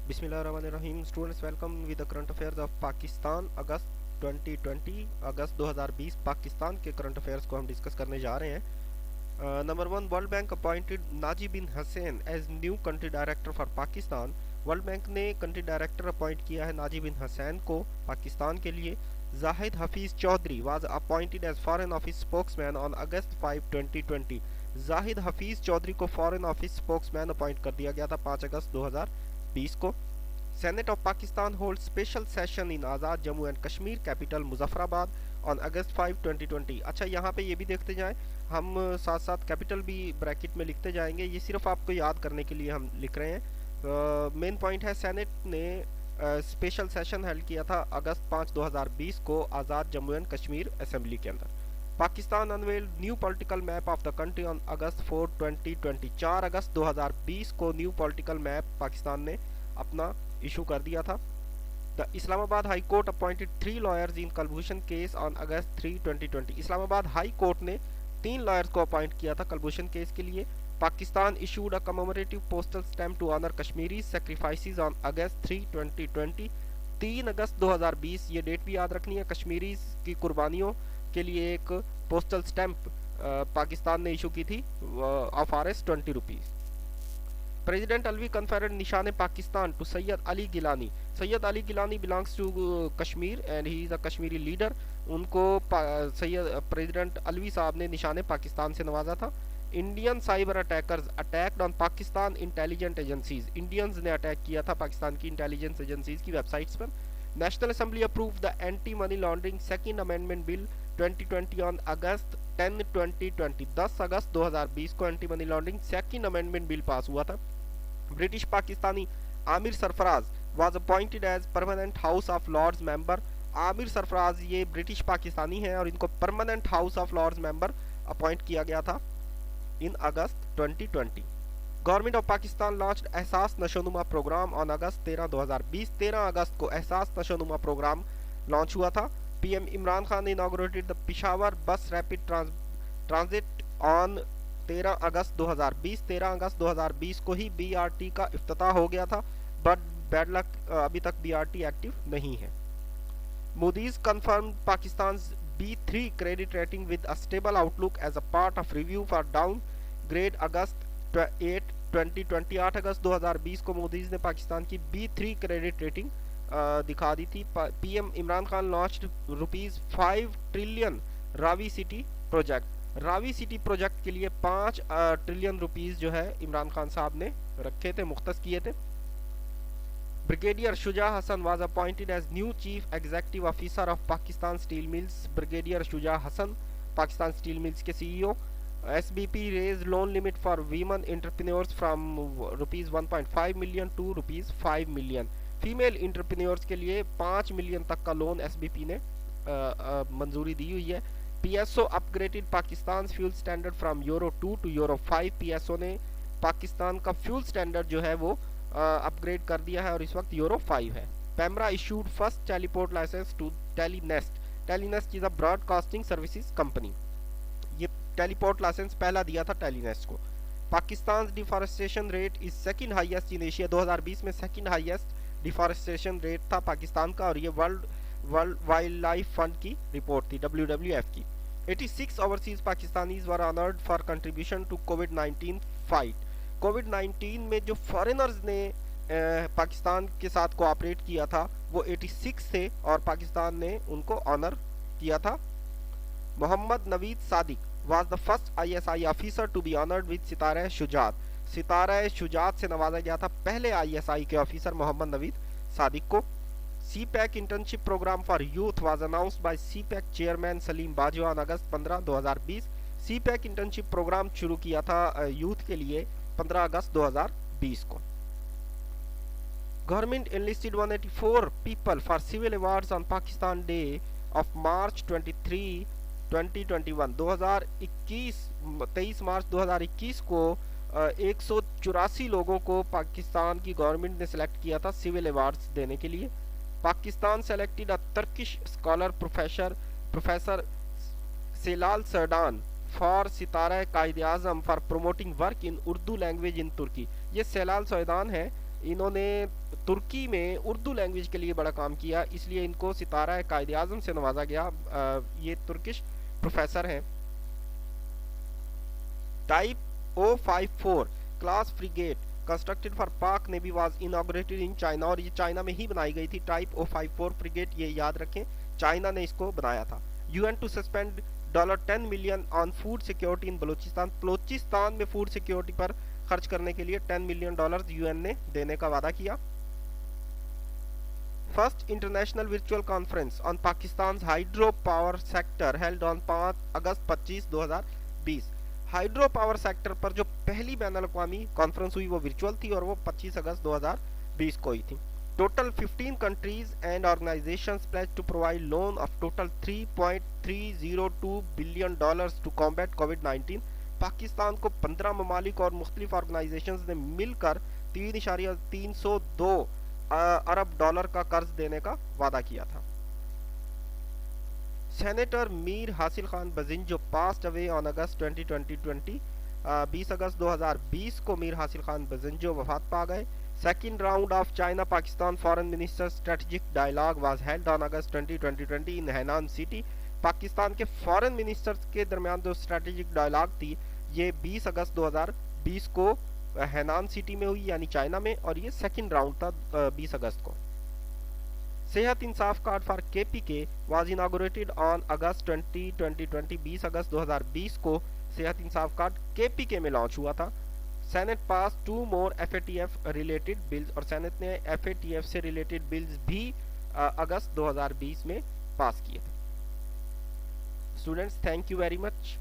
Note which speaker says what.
Speaker 1: बिस्मिल्लाहिर्रहमानिर्रहीम। Students, welcome with the current affairs of Pakistan August 2020। अगस्त 2020 पाकिस्तान के करंट अफेयर्स को हम डिस्कस करने जा रहे हैं। Number one, World Bank appointed Naji bin Hussain as new country director for Pakistan. World Bank ने कंट्री डायरेक्टर अपॉइंट किया है नाजी बिन हसैन को पाकिस्तान के लिए। Zahid Hafeez Chaudhry was appointed as foreign office spokesman on August 5, 2020। Zahid Hafeez Chaudhry को फॉरेन ऑफिस स्पोक्समैन अपॉइंट कर दिया गया था 5 अगस्त 2020 को। Senate of Pakistan hold special session in Azad Jammu and Kashmir capital Muzaffarabad on August 5, 2020। अच्छा, यहाँ पे ये भी देखते जाएं, हम साथ साथ कैपिटल भी ब्रैकेट में लिखते जाएंगे। ये सिर्फ आपको याद करने के लिए हम लिख रहे हैं। मेन पॉइंट है, सेनेट ने स्पेशल सेशन हेल्ड किया था अगस्त 5, 2020 को आज़ाद जम्मू एंड कश्मीर असेंबली के अंदर। Pakistan unveiled new political map of the country on August 4, 2020। 4 अगस्त 2020 को न्यू पॉलिटिकल मैप पाकिस्तान ने अपना इशू कर दिया था। The Islamabad high court appointed 3 lawyers in Kulbhushan case on August 3, 2020। Islamabad high court ने 3 लॉयर्स को अपॉइंट किया था कलभूषण केस के लिए। Pakistan issued a commemorative postal stamp to honour Kashmiri sacrifices on August 3, 2020। 3 अगस्त 2020, ये डेट भी याद रखनी है। कश्मीरी की कुर्बानियों के लिए एक पोस्टल स्टैम्प पाकिस्तान ने इशू की थी of RS 20 rupees. President Alvi conferred Nishan Pakistan to Syed Ali Gilani. Syed Ali Gilani belongs to Kashmir and he is a Kashmiri leader. उनको सैयद प्रेसिडेंट अलवी साहब ने निशान पाकिस्तान से नवाजा था। Indian cyber attackers attacked on Pakistan intelligent agencies. Indians ने अटैक किया था पाकिस्तान की इंटेलिजेंस एजेंसीज की वेबसाइट्स पर। National Assembly approve the anti money laundering second amendment bill 2020 on August 10, 2020। 10 अगस्त 2020 को anti money laundering second amendment bill pass हुआ था। British Pakistani Aamir Sarfaraz was appointed as permanent House of Lords member. Aamir Sarfaraz ये British Pakistani हैं और इनको permanent House of Lords member appoint किया गया था in August 2020। Government of Pakistan launched Ehsaas Nashonuma programme on August 13, 2020। 13 अगस्त को एहसास नशोनुमा प्रोग्राम लॉन्च हुआ था। पीएम इमरान खान ने इनॉग्रेटेड द पिशावर बस रैपिड ट्रांजिट ऑन 13 अगस्त 2020। 13 अगस्त 2020 को ही बीआरटी का इफ्तिताह हो गया था, बट बैड लक, अभी तक बीआरटी एक्टिव नहीं है। Moody's confirmed Pakistan's B3 credit rating with a stable outlook as a part of review for downgrade अगस्त 8, 2020। 8 अगस्त 2020 को Moody's ने पाकिस्तान की B3 क्रेडिट रेटिंग दिखा दी थी। PM Imran Khan launched ₹5 trillion Ravi city project. Ravi city project के लिए 5 ट्रिलियन रुपीस जो है इमरान खान साहब ने रखे थे, मुख्तस किए थे। Brigadier Shuja Hasan was appointed as new chief executive officer of Pakistan steel mills. Brigadier Shuja Hasan Pakistan steel mills के CEO. SBP raise loan limit for women entrepreneurs from ₹1.5 million to ₹5 million. Female entrepreneurs के लिए 5 मिलियन तक का लोन एसबीपी ने मंजूरी दी हुई है। PSO upgraded Pakistan fuel standard from Euro 2 to Euro 5। PSO ने पाकिस्तान का फ्यूल स्टैंडर्ड जो है वो अपग्रेड कर दिया है और इस वक्त यूरो 5 है। PEMRA issued first teleport licence to Telenest. Telenest is a broadcasting services company. ये टेलीपोर्ट लाइसेंस पहला दिया था टेलीनेस्ट को। Pakistan deforestation rate is second highest in Asia. 2020 में सेकंड हाईएस्ट डिफॉरेस्टेशन रेट था पाकिस्तान का और ये वर्ल्ड वाइल्ड लाइफ फंड की रिपोर्ट थी, WWF की। 86 overseas Pakistanis were honoured for contribution to कोविड-19 फाइट। कोविड-19 में जो फॉरेनर्स ने पाकिस्तान के साथ कोऑपरेट किया था वो 86 थे और पाकिस्तान ने उनको ऑनर किया था। Mohammad Naveed Sadiq was the first ISI officer to be honoured with Sitara Shujaat. Sitara Shujaat से नवाजा गया था पहले आईएसआई के ऑफिसर मोहम्मद नवीद सादिक को। CPEC internship programme for youth was announced by CPEC chairman Saleem Bajwa on August 15, 2020। CPEC internship programme शुरू किया था यूथ के लिए 15 अगस्त 2020 को। Government enlisted 184 people for civil awards on Pakistan day of March 23, 2021। 23 मार्च 2021 को 184 लोगों को पाकिस्तान की गवर्नमेंट ने सिलेक्ट किया था सिविल अवार्ड्स देने के लिए। Pakistan selected a Turkish scholar professor Celal Sardan for Sitara Quaid Azam for promoting work in Urdu language in Turkey. ये सेलाल सैदान है, इन्होंने तुर्की में उर्दू लैंग्वेज के लिए बड़ा काम किया, इसलिए इनको सितारा कायद आज़म से नवाजा गया। ये तुर्किश प्रोफेसर हैं। Type O54 class frigate constructed for Pak navy was inaugurated in China, और ये चाइना में ही बनाई गई थी। टाइप O54 फ्रिगेट, ये याद रखें, चाइना ने इसको बनाया था। UN to suspend $10 million on food security in Balochistan, Balochistan में फूड सिक्योरिटी पर खर्च करने के लिए $10 मिलियन यूएन ने देने का वादा किया। First international virtual conference on Pakistan hydro power sector held on 5 August 2020। Hydro power sector पर जो पहली बैनुल-अक़वामी कॉन्फ्रेंस हुई वो वर्चुअल थी, और वो 25 अगस्त 2020 को हुई थी। Total 15 countries and organisations pledge to provide loan of total $3.302 billion to combat कोविड-19। पाकिस्तान को 15 ममालिक और मुख्तलिफ ऑर्गेनाइजेशंस ने मिलकर $3.302 अरब डॉलर का कर्ज देने का वादा किया था। Senator Mir Hasil Khan Bizenjo passed away on August 2020। 20 अगस्त 2020 को मीर हासिल खान बजिंजो वफात पा गए। Second round of China Pakistan foreign minister strategic dialogue was held on August 2020 in Hainan city. Pakistan के फॉरेन मिनिस्टर्स के दरमियान जो स्ट्रेटेजिक डायलॉग थी, ये 20 अगस्त 2020 को हैनान सिटी में हुई, यानी चाइना में, और ये सेकेंड राउंड था 20 अगस्त को। Sehat Insaf card for KPK was inaugurated on August 2020। 20 अगस्त 2020 को सेहत इंसाफ कार्ड केपीके में लॉन्च हुआ था। Senate pass 2 more FATF related bills, और सेनेट ने FATF से रिलेटेड बिल्स भी अगस्त 2020 में पास किए थे। Students, thank you very much.